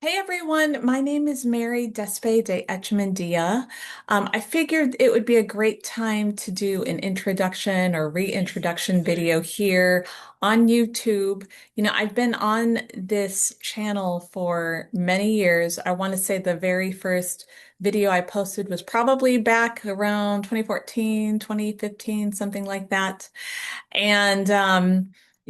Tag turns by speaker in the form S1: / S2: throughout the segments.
S1: Hey everyone, my name is Mary Despe de Echemendia. I figured it would be a great time to do an introduction or reintroduction video here on YouTube. I've been on this channel for many years. I want to say the very first video I posted was probably back around 2014, 2015, something like that. And,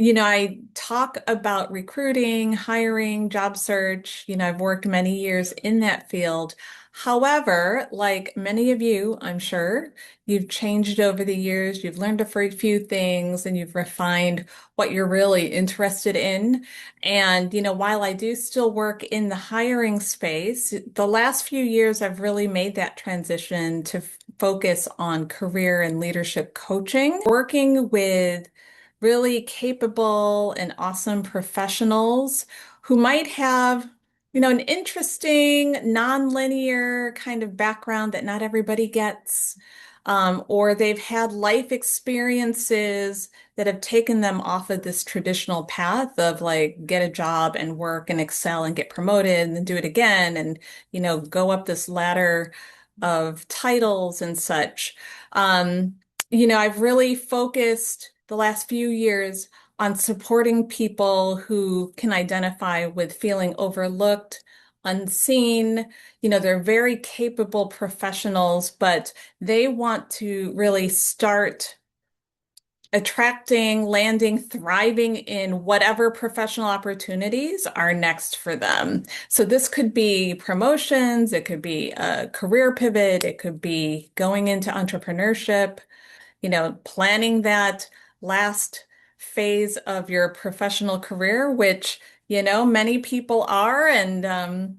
S1: I talk about recruiting, hiring, job search. I've worked many years in that field. However, like many of you, I'm sure, you've changed over the years. You've learned a few things and you've refined what you're really interested in. And, while I do still work in the hiring space, the last few years I've really made that transition to focus on career and leadership coaching, working with really capable and awesome professionals who might have, an interesting, nonlinear kind of background that not everybody gets. Or they've had life experiences that have taken them off of this traditional path of like get a job and work and excel and get promoted and then do it again and, go up this ladder of titles and such. I've really focused the last few years on supporting people who can identify with feeling overlooked, unseen. They're very capable professionals, but they want to really start attracting, landing, thriving in whatever professional opportunities are next for them. So this could be promotions, it could be a career pivot, it could be going into entrepreneurship, planning that last phase of your professional career, which, many people are, and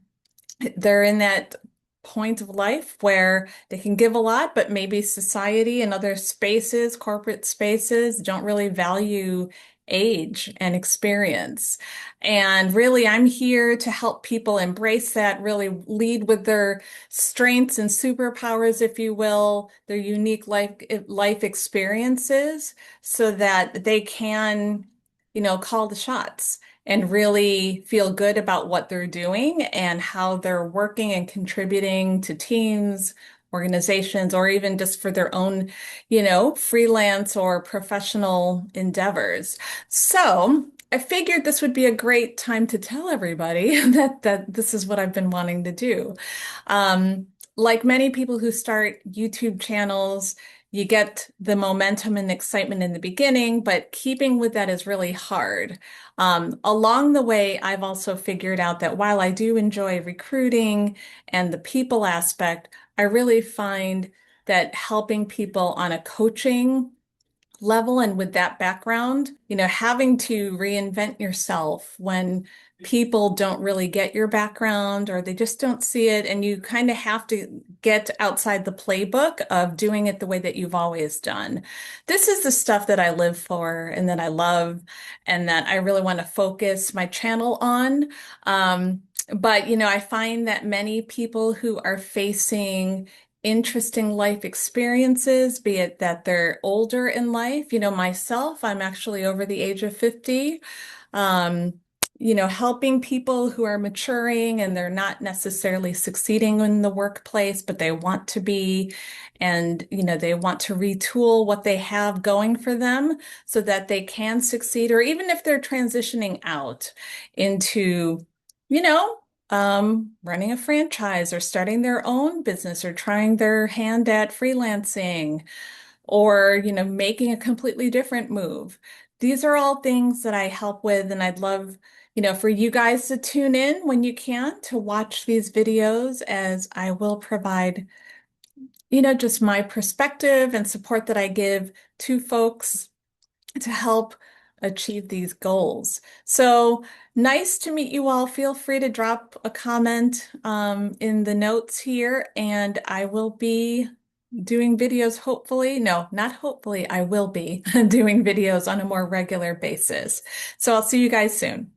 S1: they're in that point of life where they can give a lot, but maybe society and other spaces, corporate spaces, don't really value age and experience. And really, I'm here to help people embrace that, really lead with their strengths and superpowers, if you will, their unique life experiences, so that they can, call the shots and really feel good about what they're doing and how they're working and contributing to teams, organizations, or even just for their own, freelance or professional endeavors. So I figured this would be a great time to tell everybody that this is what I've been wanting to do. Like many people who start YouTube channels, you get the momentum and excitement in the beginning, but keeping with that is really hard. Along the way, I've also figured out that while I do enjoy recruiting and the people aspect, I really find that helping people on a coaching level and with that background, having to reinvent yourself when people don't really get your background or they just don't see it, and you kind of have to get outside the playbook of doing it the way that you've always done. This is the stuff that I live for and that I love and that I really want to focus my channel on. But, I find that many people who are facing interesting life experiences, be it that they're older in life. Myself, I'm actually over the age of 50. Um, helping people who are maturing and they're not necessarily succeeding in the workplace, but they want to be, and, they want to retool what they have going for them so that they can succeed, or even if they're transitioning out into, you know, running a franchise or starting their own business or trying their hand at freelancing or, making a completely different move. These are all things that I help with, and I'd love, for you guys to tune in when you can to watch these videos as I will provide, just my perspective and support that I give to folks to help achieve these goals. So nice to meet you all. Feel free to drop a comment in the notes here, and I will be doing videos hopefully. No, not hopefully. I will be doing videos on a more regular basis. So I'll see you guys soon.